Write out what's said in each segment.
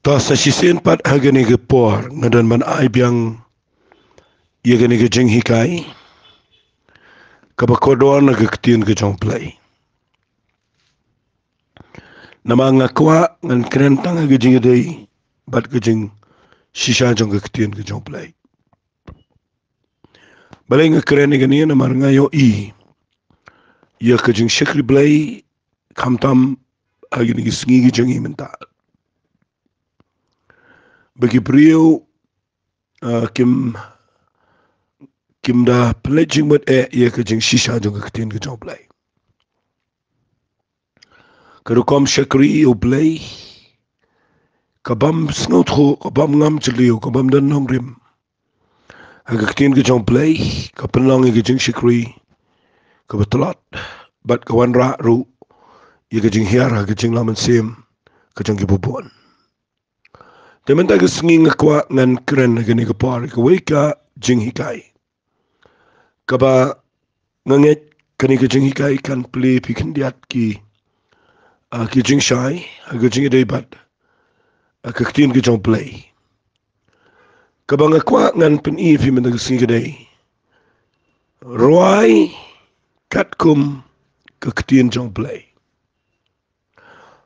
Ta sa sisen pat hagani ke por ngadan man ai biang ye gani ke jing hikai ka ba kodon na ke tin ke jong play nama ngakwa ngan kren tang ke jing dei bat ke jing shisha jong ke tin ke jong play balai ngakren ni gani na mar ngayo I ye ke jing shikri play kamtam hagani ke sngi ke jing I mental bagi priu kim da pledging mat ye ke jing shisha jong ke tin ke jong play Karukom shakri o play kabam snot ho kabam ngam chliu kabam dan nom rim agaktin ke jong play kapenlang ke jing shakri kabatlat bat kawan ra ru ye ke jing hiar ke jing laman sim ke jong gibubon temen ta ke sngi ngakwa ngan kren ke ni ke par ke weka jing hikai kaba nganget kani ke jing hikai kan play pikin diat ki jing shai ke jing dei bat kaktin ke jong play kabang akwa ngan pen I fi men nagsi kadai roi katkum kaktin jong play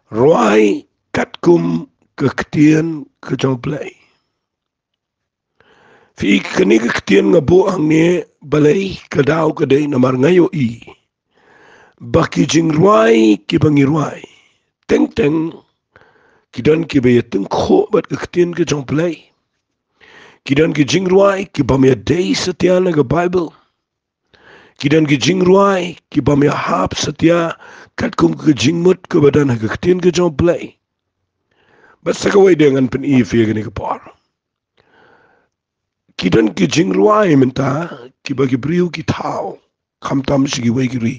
roi katkum kaktin ke jong play fi kani kaktin ngabu angne balai kadau kadai namar ngayo I baki jing roi ki bangi roi teng teng kidan ki bayeteng kho bat kaktin ke jong play kidan ki jing roi ki bamya day setiana ke Bible kidan ki jing ruai ki bamya hap setia katkum ke jing mut ke badan ke ketin ke jong play basa kawai dengan pen I fi gani ke par kidan ki jing ruai menta ki bagi briu ki tau kamtam sigi wai ki ri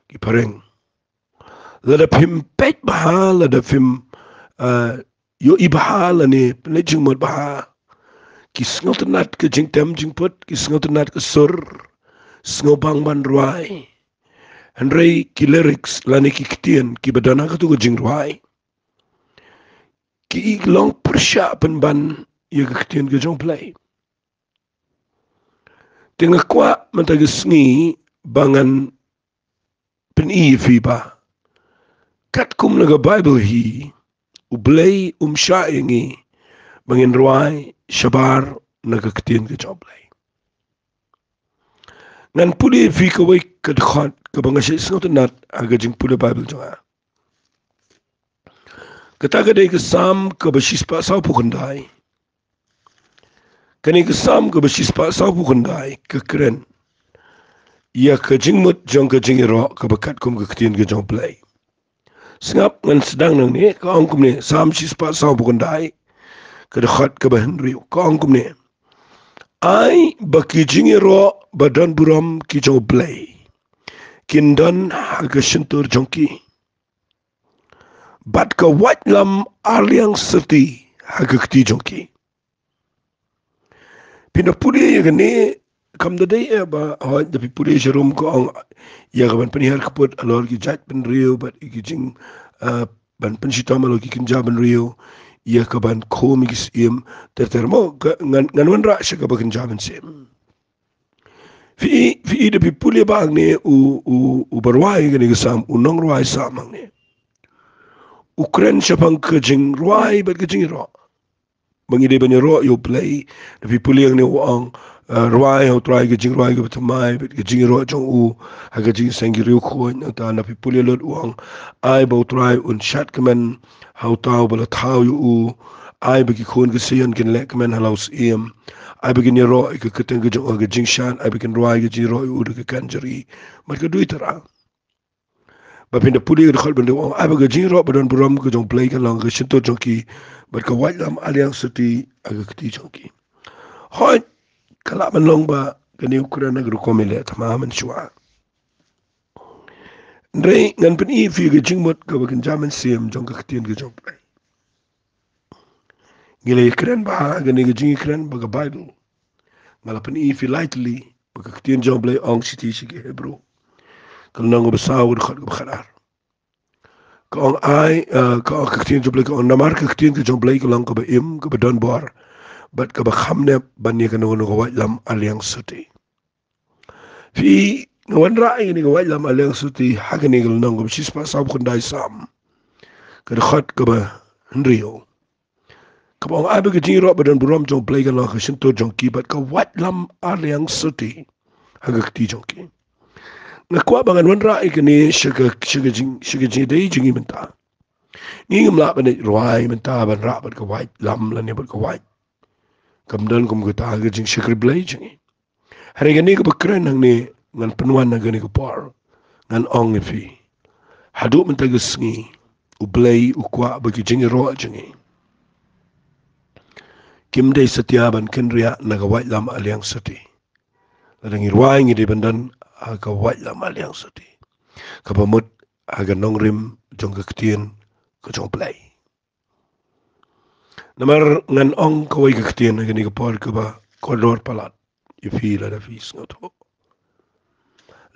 ki pareng lada pim pet baha lada pim yo I baha lani le jing mut baha ki sngot nat ke jing tem jing put ki sngot nat ke sur snobang ban ruai Henry ki lyrics lani ki ketien ki badana ka tu jing ruai ki long persya penban ye ka ketien ke jong play tengah kwa mentagi sngi bangan pen I fi ba katkum naga Bible hi ublay syaingi bangin ruai shabar naga ketien ke jong play ngan puli fi ka wai ka khot ka banga shi sngot nat aga jing puli Bible jonga kata dei ke sam ke basis pa sau pukandai kani ke sam ke basis pa sau pukandai ke keren ya ke jingmut jong ke jingiro ke bakat kum ke ketien ke jong play sengap ngan sedang nang ni ka ongkum ni sam sis pa sau pukandai ke dekhat ke bahan riu ka ongkum ni ai baki jingiro badan buram ki jong play kindan haga shentur jongki bat ka wat lam arliang serti haga keti jongki pindah puli ya gani kam da dai ba ha da puli jerum ko ang ya gaban penihar kaput alor ki jat pen rio bat ki jing ban pen sitama lo ki kinja ban rio ya kaban komigis im termo ngan wan ra sha ka ba kinja ban sim fi da puli ba ne u barwai gani sam unong ruai samang ne Ukren siapang kejing ruai bat kejing ro mangide banya ro yo play da puli yang ne uang ruai ho try kejing ruai ke betamai bat kejing ro jong u ha kejing sengi rio ko na ta na puli lot uang ai bo try un chat kemen how tau bala tau yu ai bagi khon ke sian ken lek men halaus em ai bagi ni ro ke keteng ke jong kejing shan ai bagi ruai kejing ro u ke kanjeri mat ke duitara Bapinda puli ke dekat benda orang apa ke jingro badan buram ke jong play kan lang ke sentuh jongki berkawat dalam aliang seti agak keti jongki. Hoi kalau menlong ba kini ukuran negeri komile tamamen shua. Ndrei ngan pen I fi ke jingmut ke bagan zaman sim jong ke ketien ke jong play. Gila ikran ba gani ke jing ikran baga Bible. Ngala pen I fi lightly baga ketien jong play ong siti sigi Hebrew. Kalau nang besar dekat ke bakharar. Kong ai ka ktin joble ka namar ka ktin ka joble ka lang ka ba im ka ba don bor bat ka ba khamne bani ka no ka waj lam aliang suti fi wan ra'i ni ka waj lam aliang suti hagani ka nang ka sis pa sab khundai sam ka khat ka ba nrio ka ba ai ba ka jiro ba don buram joble ka lang ka shinto jonki bat ka waj lam aliang suti hagak ti jonki nakwa bangan wan ra'i ka ni shiga jing dei jingi menta ngim la ban ruai menta ban ra ban ka wai lam la ne ban ka wai kam dan kum ka ta ga jing shikri blai jingi hari ga ni ka bakran hang ni ngan penwan na ga ni ka par ngan ong ni fi hadu menta ga sngi u blai u kwa ba ki jingi ro jingi kim dei satya ban ken ria na ga wai lam aliang sati la ngi ruai ngi de ban dan ka wai lam aliang sati ka ba mut aga nongrim jong ka ktien ka jong play namar ngan ong ka wai ka ktien ga ni ka par ka ba kodor palat you feel la fi sngot ho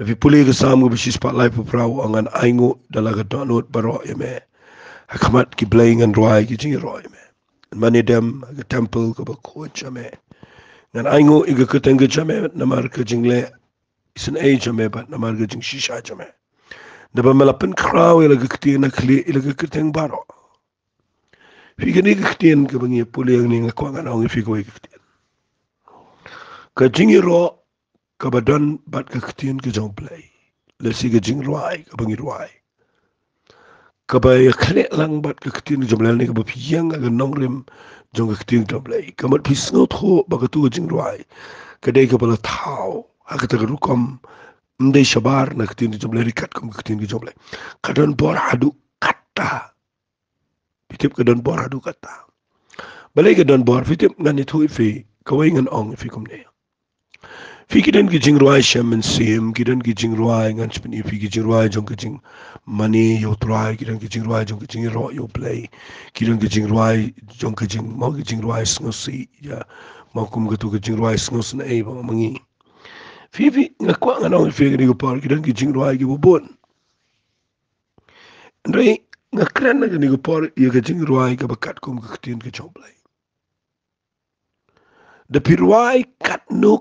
la fi puli ka sam ga bisis pat lai pu prau angan aingo dalaga donot baro yeme hakamat ki play ngan ruai ki jingi roi me mani dem ga temple ka ba ko chame ngan aingo iga ka teng ga chame namar ka jingle isin age me bat namar ga jing shisha chame Naba malapin kraw ila gaktiin na kli ila gakiteng baro. Figa ni gaktiin ka bangi puli ang ni ngakwa nga naong figa way gaktiin. Ka jingi ro ka badan bat gaktiin ka jong play. Lasi ka jing ruay ka bangi ruay. Ka ba yakli lang bat gaktiin ka jong play ni ka ba piyang aga nong rim jong gaktiin ka jong play. Ka mat pisngot ho baka tu ka jing ruay. Ka day ka pala tao. Haka taga rukom Mday shabar na katin di jomble rikat kum katin di jomble. Kadon bor hadu kata. Fitip kadon bor hadu kata. Balay kadon bor fitip ngan itu ifi kawai ngan ong ifi kum ne. Fi kidan ki jing ruai shem and sim kidan ki jing ruai ngan spin ifi ki jing ruai jong ki jing money yo try kidan ki jing ruai jong ki jing ro yo play kidan ki jing ruai jong ki jing mau ki jing ruai sngosi ya mau kum gatu ki jing ruai sngosi na ei ba mangi. Fifi ngakwa nga nong ifi ni ko par kidan ki jing ruai ki bubon. Ndai ngakran na ni ko par ya ka jing ruai ka bakat kum ka tin ka choblai. Da pirwai kat no.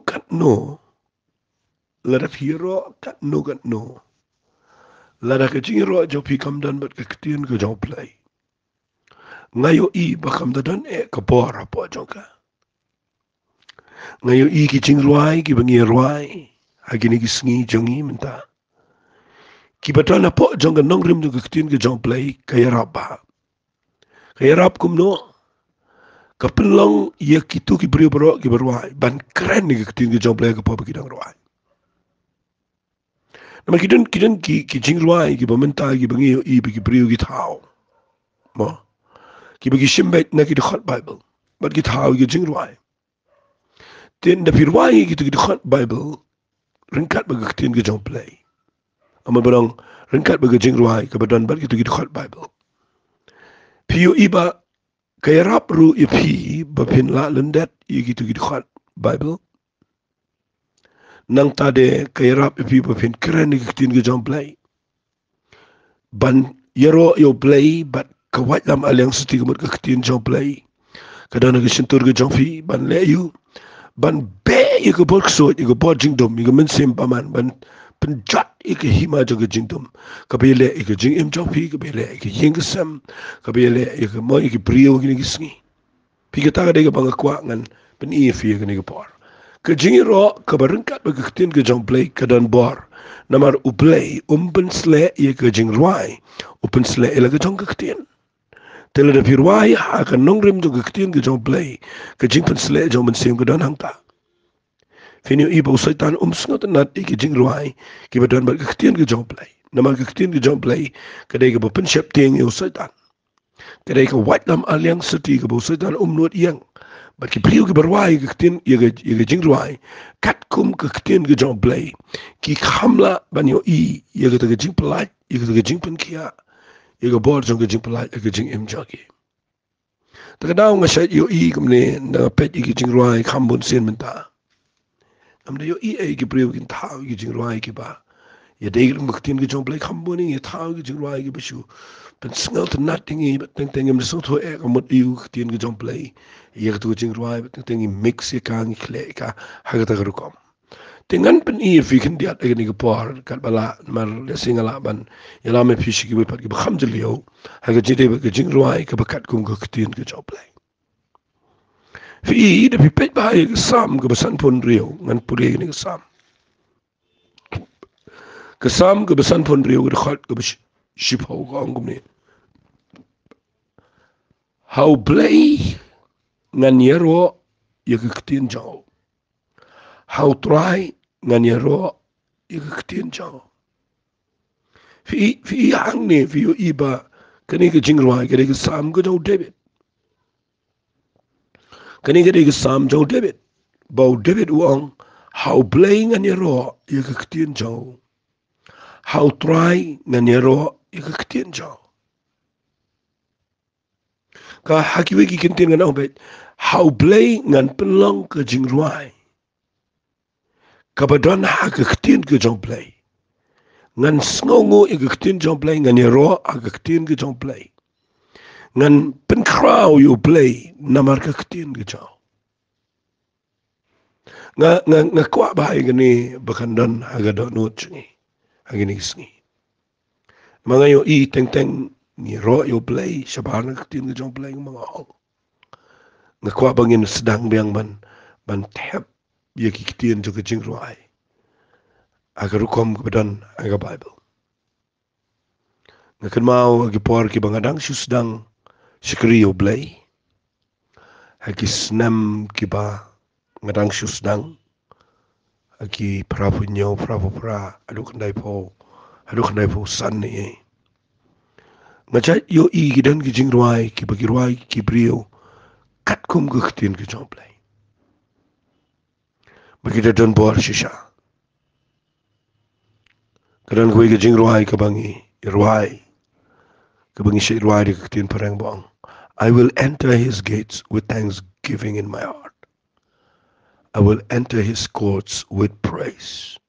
La da piro kat no. La da ka jing ruai jo pi kam dan bat ka tin ka choblai. Ngayo i ba kam dan ka por apa jongka. Ngayon ki jing ruai ki bangi ruai hagini ki sngi jongi menta ki batana po jonga nongrim du gaktin ke jong play kaya rap kum no ka pelong ye kitu ki brio bro ki berwai ban keren ni gaktin ke jong play ka po ki dang ruai nama kidan ki jing ruai ki bamenta ki bangi i ki brio ki tau mo ki bagi shimbet na ki khot bible bat ki tau ki jing ruai Tin da firwai gitu gitu khat Bible ringkat bagaktin ke jong play. Ama barang ringkat bagajing ruai ke badan bar gitu gitu khat Bible. Piu iba kaya rap ru ipi bapin la lendet i gitu gitu khat Bible. Nang tade kaya rap ipi bapin keren gaktin ke jong play. Ban yero yo play bat kawat lam aliang suti kemut gaktin jong play. Kadang nagasintur ke jong fi ban leyu. Ban be ika bor ksot ika bor jingdom ika mensim paman ban penjat ika hima jaga jingdom kabele ika jing im jopi kabele ika yingasam kabele ika mo ika brio gini gisngi pika taga dega banga kwa ngan pen ifi ika nika por ka jingi ro kabarengkat bagi ketin ke jong play kadan bor namar uplay sle ika jing ruai sle ila ke jong ketin Tela da firwai akan nongrim jo gaktin ke jong play ke jing pen sle jong mensim ke dan hangta. Fini iba usaitan sngot nat ke jing ruai ke badan bat gaktin ke jong play. Nama gaktin ke jong play kedai ke pen shep ting usaitan. Kedai ke white lam aliang seti ke usaitan not yang. Bat ke priu ke berwai gaktin ye ke jing ruai kat kum gaktin ke jong play ki khamla banyo ye ke jing pelaj ye ke jing pen kia. Ika bor jong ke jing pelaj ke jing im jogi. Takadaw nga siya yo i kumne na pet iki jing ruai khambun sin menta. Amda yo i ay ki priyo kin tao iki jing ruai ki ba. Ya degil maktin ki jong play khambun ya tao iki jing ruai ki bashu. Pen snel te nat tingi teng em so to ek mot iu tien ge jom play. Ye tu jing ruai teng mix ye kang kle ka ha ta rukom. Dengan pen i fi kan diat egen ge por kat bala mar le singala ban yala me fishi ge pat ge kham jelio ha ge jide ge jing ruai ke bakat kum ge tien ge jom play. Fi de pi pet ba ye sam ge besan pun rio ngan puri ge sam. Ke sam ge besan pun rio ge khat ge ship ho ga ngum ni. How play ngan yero ye ge tien jao. How try ngan yero ye ge tien jao. Fi hang ni fi yo iba kani ge jing ruai ge sam ge jao David. Kani ge sam jao David. Bau David uang how play ngan yero ye ge tien jao. How try ngan yero ye ge tien jao. Ka hakiwe ki kintin ngan obet how play ngan penlong ke jing ruai. Kabadon ha ke tien ke jong play. Ngan sngongo e ke tien jong play ngan yero a ke tien ke jong play. Ngan pen krau you play namar ke tien ke jong. Nga kwa ba gani bakandon aga do no chingi. Agini sngi. Mga yo i teng ni ro yo play shabana ke tien ke jong play mga ong. Nga kwa bangin sedang biang ban tep ye ki tien jo ke jing ruai. Aga rukom kebadan aga Bible. Ngakan mau agi por ki bangadang susdang sikri yo blay. Haki snam ki ba ngadang susdang. Haki prapu nyo prapu pra aduk ndai po san ni. Ngaca yo i gidan ki jing ruai ki bagi ruai ki brio kat kum ke ketin ki jong blay. Bagi dadan bor shisha. Kadang gue ke jing ruai ke bangi ruai. Kebangi syai ruai di ketin perang bong. I will enter his gates with thanksgiving in my heart. I will enter his courts with praise.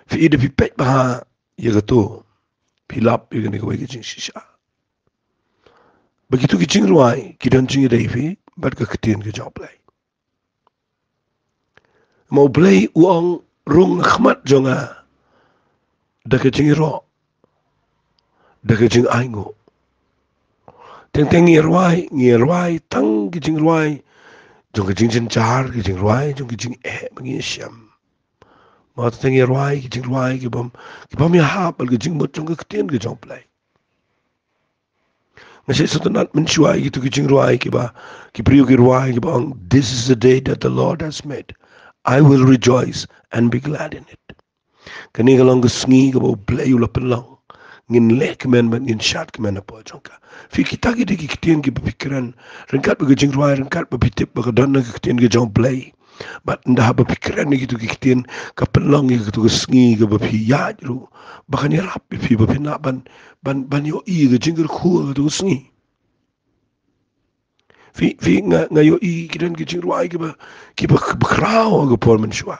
Fi ida pi pet baha yagato. Pilap yagani kawai ki jing shisha. Begitu ki jing ruai, ki dan jing idai fi, bat ka ketin ki jauh play. Mau play uang rung khmat jonga. Da ka jing ro. Da ka jing aingo. Teng ngi ruai, tang ki jing ruai. Jong ki jing jar, ki jing ruai, jong ki jing bangi syam. Mau teng ngi ruai, ki jing ruai, ki bom ya hap, al ki jing mut jong ki ketien ki jong play. Ngasih setenat mencuai gitu ki jing ruai, ki priu ki ruai, ki bang, this is the day that the Lord has made. I will rejoice and be glad in it. Kani kalong ki sngi, ki bau play ula pelang. Ngin lek men ban ngin shat kemen apa jongka. Fi kita ki ki ketien ki berpikiran rengkat bagi jing ruai rengkat berpitip bagi dana ki ketien ki jong play. Bat ndah berpikiran ni gitu ki ketien ka pelong ki gitu ki sngi ki berpi yaj ru. Bahkan ni rap fi berpina ban yo i ki jing ku gitu ki sngi. Fi nga yo i ki dan ki jing ruai ki berkrau ki por mensyua.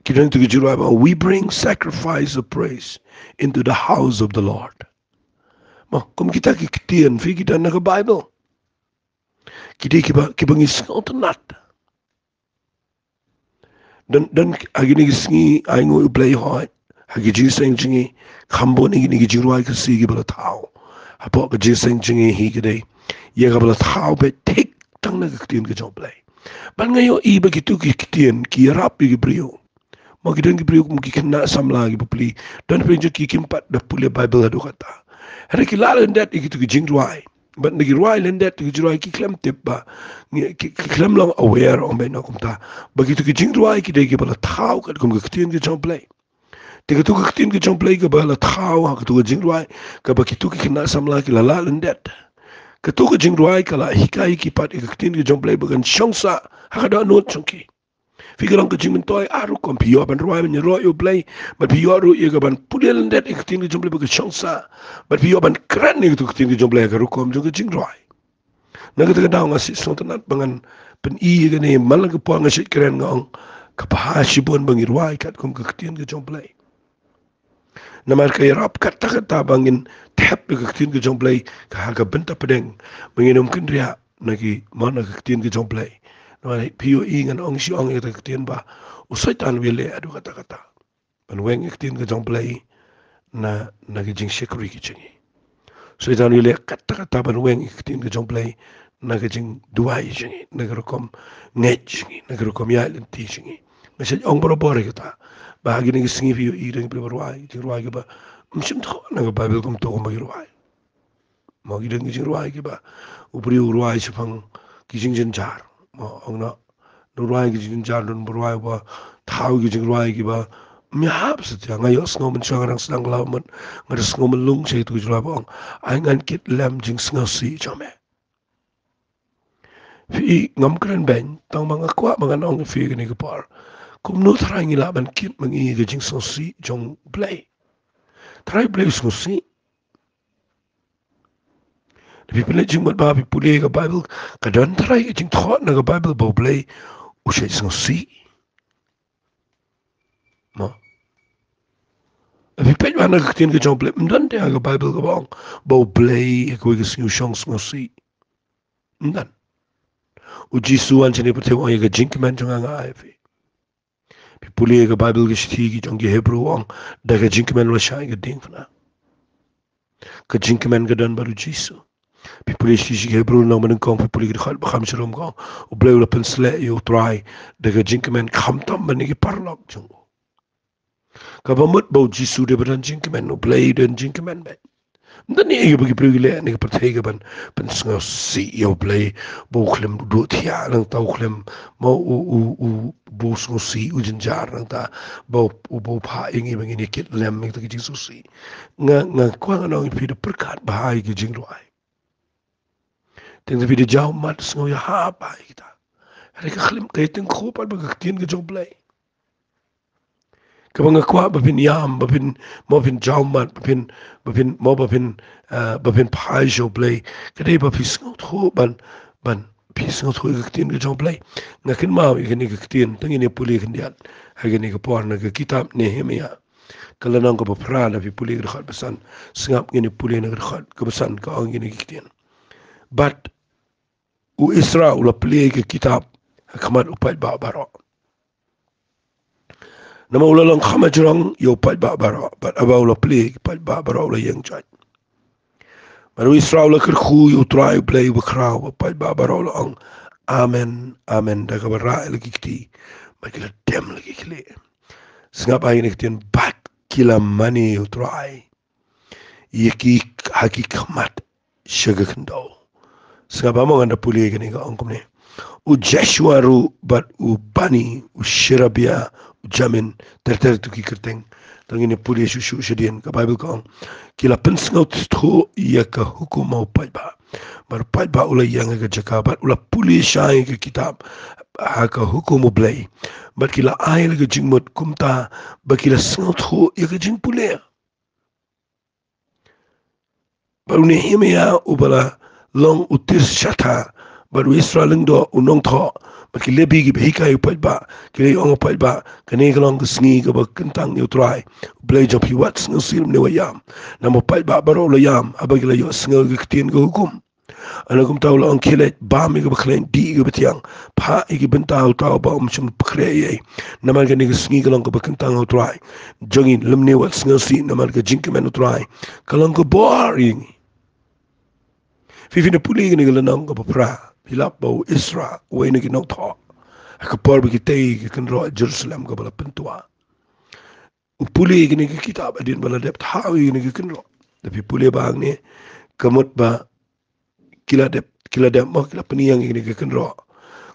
We bring sacrifice of praise into the house of the Lord. Kung kita kikitian, fi kita na Bible. Kita kibangis ngat. Dan agini gisngi aingo play hot. Hagi jiseng jingi kambo ni gini gijiruai kasi gibala tao. Hapo ka jiseng jingi hi gede. Ye gibala tao be tik tang na kikitian gijong play. Ban ngayo iba gitu kikitian ki rap gibrio. Mau kita ni beri mungkin kena sam lagi beli dan penjuk kikimpat dah pulih Bible ada kata. Hari kita lendet itu kijing ruai, but negi ruai lendet kijing ruai kiklem tip ba, kiklem lang aware om ben aku ta. Begitu kijing ruai kita bala tahu kat kum ketin kijong play. Tiga tu ketin kijong play ke bala tahu hak tu kijing ruai, ke begitu kena sam lagi lala lendet. Ketu kijing ruai kala hikai kipat ketin kijong play bagan syangsa hak ada not chungki. Figuran ke jimin toy aru kom piyo ban ruai men ro yo play but piyo ru ye ban pudel ndet iktin ke jomble ke changsa but piyo ban kran ni tu iktin ke jomble ke ru kom jong ke jing ruai na ke daw ngasi so tanat bangan pen i ke ne mal ke po ngasi kren ngong ka pa shi bon bangi ruai kat kom ke iktin ke jomble Namar kay rap kata-kata bangin tap nagkaktin ka jong play kahaga benta pedeng manginom kendria nagi mana kaktin ka jong play. Namar piyo ingan ong si ong ita kaktin ba usay tan wile adu kata-kata. Panweng kaktin ka jong play na nagijing shikri kichingi. So tan wile kata-kata panweng kaktin ka jong play nagijing duway jingi nagarukom ngej jingi nagarukom yailan ti jingi. Masih ong boro-boro kita. Bahagi nagi singi piyo irang berwai jirwai ke ba msim tho naga Bible kum to ma girwai ma gidang jirwai ke ba upri urwai sipang kijing jen jar ma ongna urwai kijing jar don berwai ba thau kijing urwai ke ba mihap setya ngayos ngom sangarang sedang lawan ngadas ngom lung se tu jirwai bang ai ngan kit lam jing sngosi jame fi ngam kren ben tang mga kwa mga nong fi ni ke par kum no thrang ila ban kit mangi kijing sngosi jong play try play sngosi. Tapi pila jing mat ba pipuli ka Bible kadan try jing thought na ka Bible bo play usai sngosi ma tapi pej mana ka tin ka jong play mdan te ka Bible ka bang bo play ko ka snu shong sngosi mdan u Jisu an chene pate wa ka jing man jong nga ai fi pipuli ka Bible ka shti ki jong ki Hebrew wang da ka jing man wa shai ka ding fna ka jing man ka dan baru Jisu pipuli shi Hebrew na man kong pipuli ka khal ba kham shrom kong u blay la pensle yo try da ka jing man kham tam man ki parlak jong kabamut bau Jisu de badan jing man u blay den jing man ba dan ni bagi prigile ni pertega ban pensngo si yo blay bo khlem do thia lang tau khlem mo u bo sngo si u jinjar lang ta bo bo pha ingi bangi ni kit lem mi ta ki Jisu si nga kwa nga pi de perkat bahai ki jing roi teng pi de jaw mat sngo ya ha ba kita hari ka khlem kay teng khopal ba ka tin ka jong blay kabang kwa bapin yam bapin mo pin jaumat bapin mo bapin phai jo play kadai ba pisngot ho ban pisngot ho gaktin ga jo play ngakin ma igani gaktin tangi ne puli kandian hagani ka por na kitab Nehemia kalanang ka bapra na puli ga khat basan singap ngini puli na ga khat ka basan ka ang ngini gaktin but u Israel la puli ka kitab kamat upat ba baro nama ulang khama jurang yo pat ba baro but abaw la play pat ba baro la yang chat baru Israel la kerkhu yo try play ba kraw pat ba baro la ang amen amen da ka bara la kikti ba kila dem la kikli singap ay niktin bat kila money yo try yiki hakikamat shaga kendo singap among anda puli gani ka angkum ne u Joshua ru but u bani u shirabia jamin ter tu ki kerteng tangini puli shushu shadien ka Bible kong kila pensngot tho ya ka hukum mau paiba bar paiba ula yang ka jakabat ula puli shai ka kitab ha ka hukum blay bar kila ai ka jingmot kumta ba kila sngot tho ya ka jing puli bar Nehemia ubala long utir shata bar Israel ndo unong tho baki lebi ki behika yu paiba kile ong paiba kane kalong sngi ka bak kentang yu try blay jop yu wat sngo sil ne wayam na mo paiba baro la yam abagi la yu sngo ka tin ka hukum ana kum taw la ong kile ba mi ka baklen di ka betiang pa iki bentaw taw ba chum pkhre ye na mal ka ni sngi kalong ka bak kentang yu try jongin lemne wat sngo si na mal ka jink men try kalong ka boring Fifi na puli ni ka lanang ka pra hilap bau Isra way na ginaw tho ka par bi kitay kan ro Jerusalem ka bala pentua upuli gini ka kitab adin bala dep hawi gini ka kan ro tapi puli bang ni kamot ba kila dep mo kila peniyang gini ka kan ro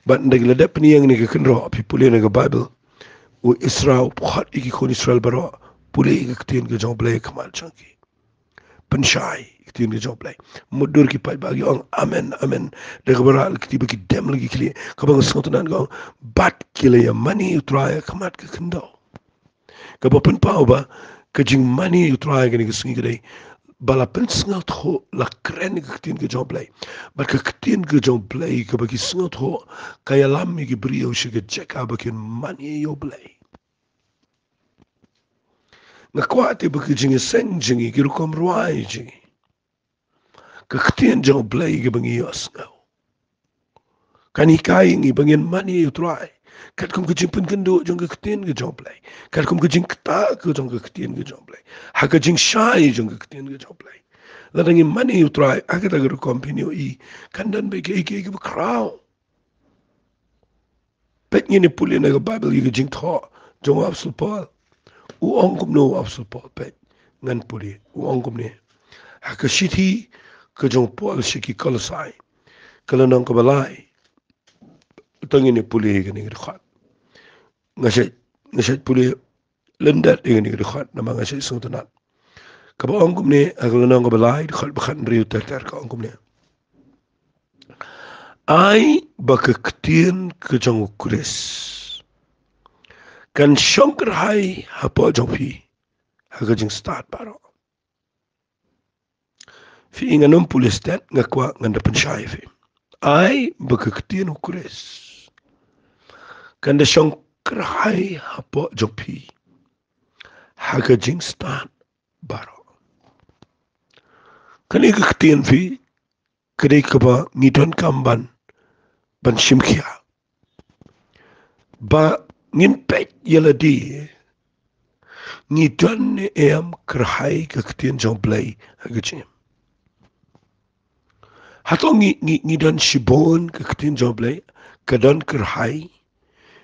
ba nda kila dep peniyang ni ka kan ro pi puli na ka Bible u Isra phat iki kon Israel baro puli ka tin ka jong blay kamal changki penshai tin ke job lay mudur ki pai bagi ong amen de kabara ki tiba ki dem lagi kli kabang sotunan go bat kile ya money you try kamat ka kendo kabapun pau ba ka jing money you try gani ki singi dai bala pen sngal tho la kren ki tin ke job lay ba ka tin ke job lay ka ba ki sngal tho ka ya lam ki brio shi ke check ba ki money you play ngakwa te bakijing seng jingi kirukom ruai jingi kaktian jong blay ke bangi yos ngau kani kai ngi bangin mani utrai kat kum kijing pun kendo jong kaktian ke jong blay kat kum kijing kta ke jong kaktian ke jong blay ha kijing shai jong kaktian ke jong blay ladangi mani utrai agata ke kompinio I kandan be ke crown pet ni puli na ke bible ke jing tho jong apsul paul u ongkum no apsul paul pet ngan puli u ongkum ne ha ke shiti ke jong paul shiki kolosai kalanang ke balai tangi ni puli ke ni khat ngasai puli lendat ke ni khat nama ngasai suntanat ka ba ongkum ne kalanang ke balai khat bakhan riu ter ka ongkum ne ai bakaktien ke jong kris kan shongker hai hapo jong pi ha ke jing start baro fi inganum pulis tet ngakwa nganda pensyai fi ai bakaktien kris kan da shongker hai hapo jong pi ha ke jing start baro kan ikaktien fi kedai kaba ngidon kamban ban shimkia ba ngin pet yeladi ngidon ne em kerhai kaktien jong blay agajim hatong ngidon shibon kaktien jong blay kadon kerhai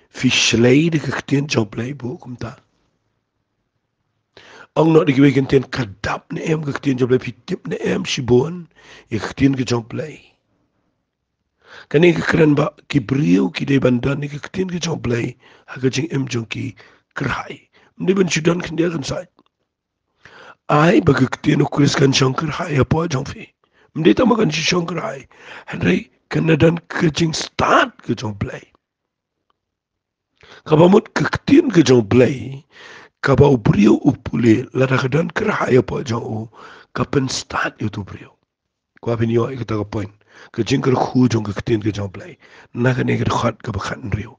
fi shlei de kaktien jong blay bu kumta ang no digiwe kentien kadap ne em kaktien jong blay fi tip ne em shibon kaktien ke jong blay kani keren ba ki brio ki de bandan ni kitin ki jong play ha ka jing em jong ki krai ndi ban chudan kan dia kan sai ai ba kitin ku kris kan jong krai apa jong fi ndi ta ma kan jong krai henry kanadan ka jing start ka jong play ka ba mut kitin ka jong play ka ba brio upule la da kadan krai apa jong u ka pen start you to brio ko abin yo ikata ka point ke jingker khu jong ke tin ke jong play na ka ne ke khat ka bakhan riu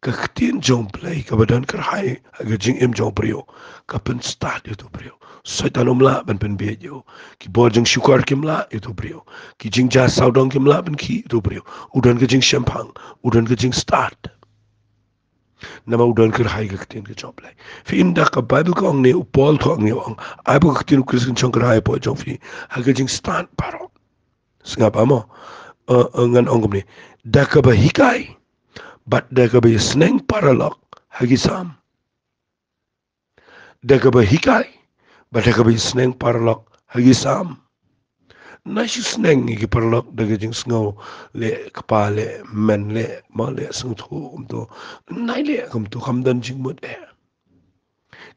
ke tin jong play ka badan ker hai ke jing em jong brio ka pen start itu brio saitan umla ban pen be yo ki bor jing shukar kimla itu brio ki jing ja saudong kimla ban ki itu brio udan ke jing shampang udan ke jing start nama udan ker hai ke tin ke jong play fi inda ka bible ko ang ne upol tho ang ne ang ai bo ke tin kristin jong ker hai po jong fi ha ke jing start paro sengapa mo ngan ongkom ni daka ba hikai bat daka ba sneng paralok hagi sam daka ba hikai bat daka ba sneng paralok hagi sam na shi sneng ni paralok daga jing sngo le kapale men le ma le sung thu to nai le kum to kamdan jing mut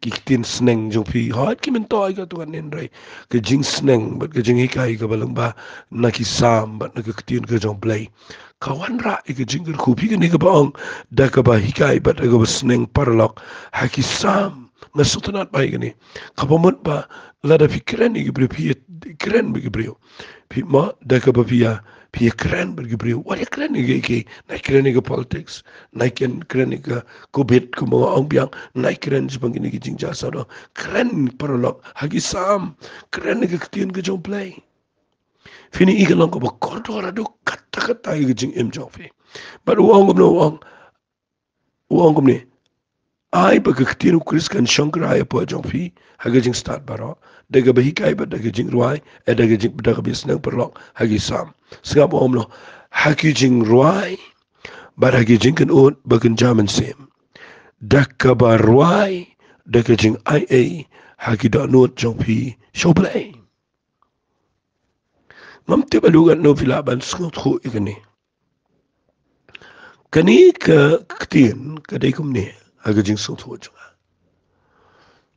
ki tin sneng jong pi hat ki men toy ka tuan nen rai ke jing sneng bat ke jing hikai ka balang ba na ki sam bat na ke tin ke jong play kawan ra ke jing ke khu pi ke ne ka bang da ka ba hikai bat ka ba sneng paralok ha ki sam na sutanat bai ke ne ka ba mut ba la da fikran ni ke bre pi kren be ke bre pi ma da ka ba pi kren be ke bre wa kren ni ke na kren ni ke politics na kren ni ke kubit ku mga ang biang na kren jibang ni ke jing jasa do kren paralok hagi sam kren ni ke tin ke jong play fini ikalong ko ba kordora do kata ke jing em jong fi but uang gum ni ai ba ke tin kris kan shankra ai po jong fi hagi jing start baro daga ba hikai ba daga jing ruai daga jing daga bisnang paralok hagi sam singap no hagi jing ruai ba hagi jing kan ut ba kan jaman sim daka ba ruai daga jing ia hagi da not jong pi shoplay ngam te balugan no filaban skot khu ikani kani ka ktin ka dai kum ne hagi jing so tho jong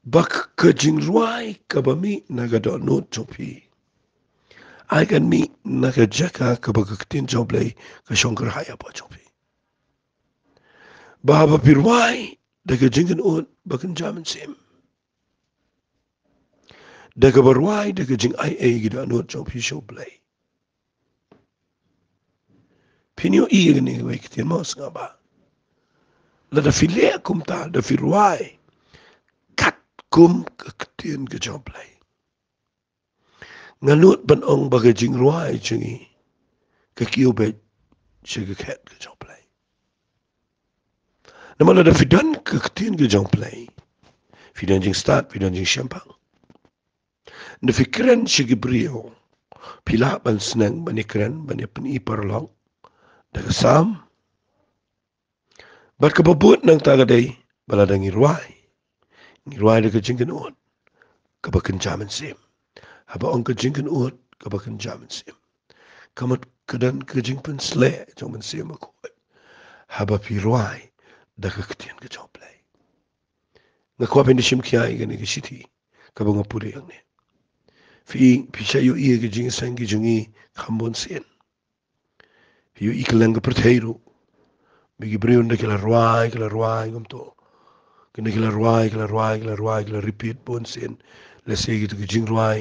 bak ka jing ruai ka ba mi na ga da not jong pi ai kan mi na ka jaka ka ba ktin jong play ka shonkar haya pa jong pi ba ba pirwai daga jing kan ut ba kan jaman sim daga barwai daga jing ia gida not jong pi show play pinyo iya ni wai kitin mas ngaba la da file kumta da firwai kat kum ketien ke jong play nganut ban ong bagai jing ruai chingi ke kiu be chege ket ke jong play namala da fidan ke ketien ke jong play fidan jing start fidan jing champang na fikren chege brio pila ban senang ban ikren ban ipni parlong da sam bar ke babut nang tagadai balada ngiruai da ke jing ken on ke baken jaman sim haba ong ke jing ken on ke baken jaman sim kamat kedan ke jing pen sle jaman sim ko haba piruai da ke ketien ke jong play nga kwa pen shim kia ga ne ke shiti ka bunga puri yang ne fi chayo i ke jing sang ki jungi khambon sen fi yu iklang ke pertheiru bigi brion de kala ruai gum to kene kala ruai kala repeat bon sen le se ki ke jing ruai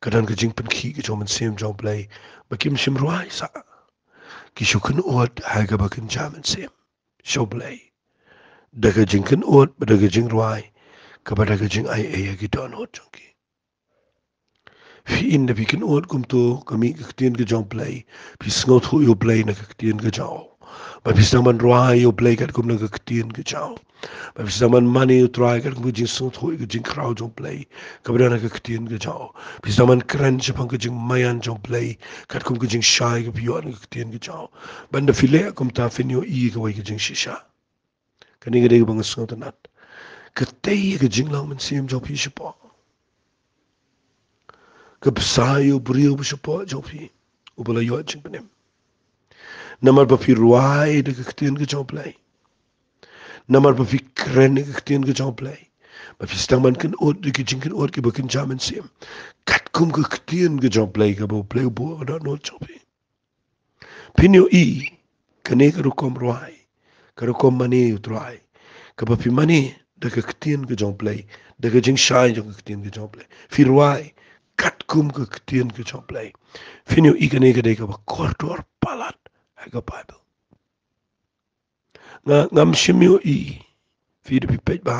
kadan ke jing pen ki ke jaman sim jong play bakim shim ruai sa ki shukun ot ha ga bakin jaman sim show play daga jing kan ot daga jing ruai kabada ga jing ai ai ki don ot jongki fi in de bikin ot kum to kami ketien ke jong play pi sngot hu yo play na ketien ke jaw ba pi saman ruai yo play kat kum na ketien ke jaw ba pi saman money yo try kat kum jing sngot hu ke jing crowd jong play kabada na ketien ke jaw pi saman kran chapang ke jing mayan jong play kat kum ke jing shy ke pi yo na ketien ke jaw ban de file kum ta fin yo i ke wai ke jing shisha kani ga de bang sngot nat ketei ke jing lang men sim jong pi shipo ke besayo brio shipo jong pi ubala yo jing penem namar ba pi ruai de ke ketien ke jong play namar ba pi kren ke ketien ke jong play ba pi stang man ken ot de ke jing ken ot ke bakin jaman sim kat kum ke ketien ke jong play ke bo play bo da no jong pi pinyo I kane ke rukom ruai ke rukom mani utrai ke ba pi mani de ke ketien ke jong play de ke jing shai jong ke ketien ke jong play fi ruai kat kum ke ketien ke jong play finyo I kane ke de ke ba kortor palat ha ke bible ngam shimyo I fi de pi pet ba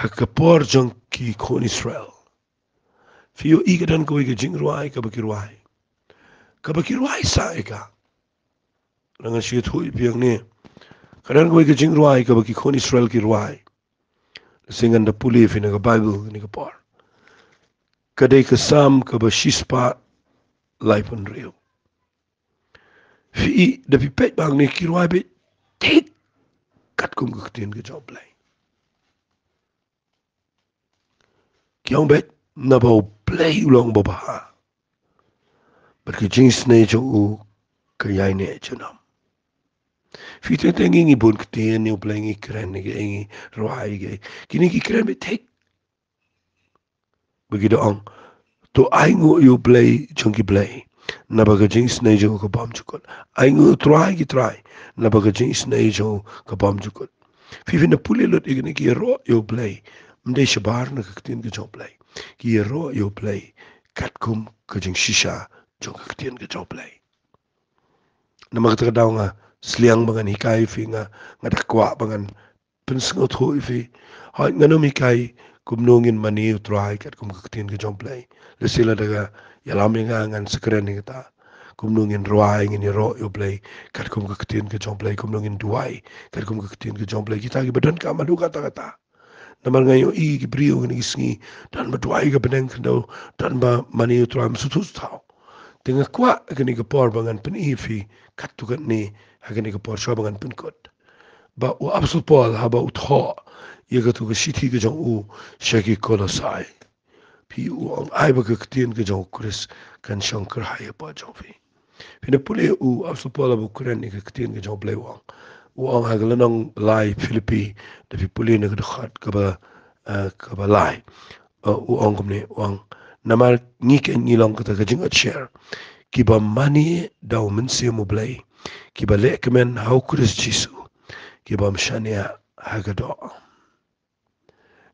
ha ke por jong ki kon Israel fi yo I ke dan ko ke jing ruai ke ba ki ruai sa ka nang shi thui piang ne kadan ko ke jing ruai ke ba ki kon Israel ki ruai singan da puli fi na bible ni ka por kadai ka sam ka ba shispa life on real fi da pi pet bang ni ki ruai be tik kat kum ka tin ka job play kyong bet na ba play ulong ba ba but ki jing snai jo u ka yai ne chunam fi te tengi ngi bon ka tin ni play ngi kren ni ngi ruai ge kini ki kren be tik begitu ang to ai ngu you play chunky play na ba ga jing snai jo ka bam chukot ai ngu try na ba ga jing snai jo ka bam chukot fi na puli lot igni ki ro yo play mde shabar na ka tin ka jo play ki ro yo play kat kum ka jing shisha jo ka tin ka jo play na magta daw nga sliang bangan hikai fi nga dakwa bangan pensngot ho fi ha ngano mi kai kumnungin mani utrai kat kum ka tin ka jo play le sila daga yalami nga ngan sekren ni ta kumnungin ruai ngin ro yo play kat kum ka tin ka jo play kumnungin duai kat kum ka tin ka jo play kita ki badan ka madu kata kata naman ngayon I ki brio ni isngi dan maduai ka beneng kendo dan ba mani utrai msutus tao tinga kwa kani ka por bangan pen ifi kat tu kan ni hakani ka por shobangan pen kot ba u absolut pol haba utho ye ka tu ka shiti ka jong u shaki kolosai pi u ang ai ba ka ktien ka jong kris kan shankar haya pa jong fi pina pule u absolut pol haba kuren ni ka ktien ka jong play wang u ang hagalanang lai Filipi da fi pule na ka khat ka ba lai u ang kumne wang namar ngik en ilong ka ta ka jing at share kiba mani daw min se mo blay kiba lekmen how kris jisu kiba mshania hagado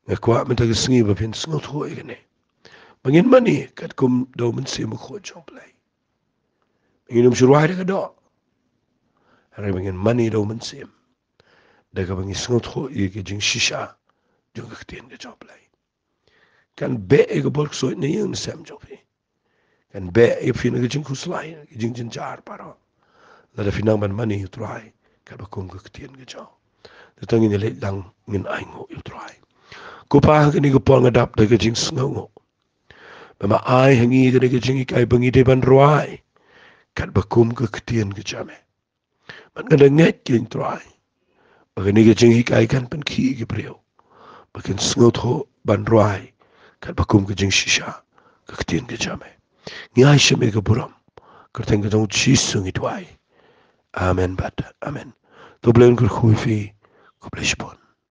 ngakwa menta gisngi ba pin sngot ho igene bangin mani kat kum daw min se mo kho jong blay ngin shurwa ha do hare bangin mani daw min se daga bangin sngot ho ige jing shisha jong ka tin ga jong blay kan be e go bol so ne yung sem jo fi kan be e fi na jing kuslai jing jin jar paro la da finang ban mani utrai ka ba kum ka tien ga jo ta tang ni le lang ngin ai ngo utrai ko pa ga ni go pol ngadap da ga jing sngo ba ma ai hangi ga ga jing kai bangi de ban ruai kan ba kum ka tien ga jame man ga da nget kin trai ba ga ni ga jing kai kan pan ki ga breu ba kan sngo tho ban ruai kan ba kum ga jing shisha ka tien ga jame ngai shame ga buram kerteng ga dong chi sungi twai amen bat amen to blen kur khui fi ko blespon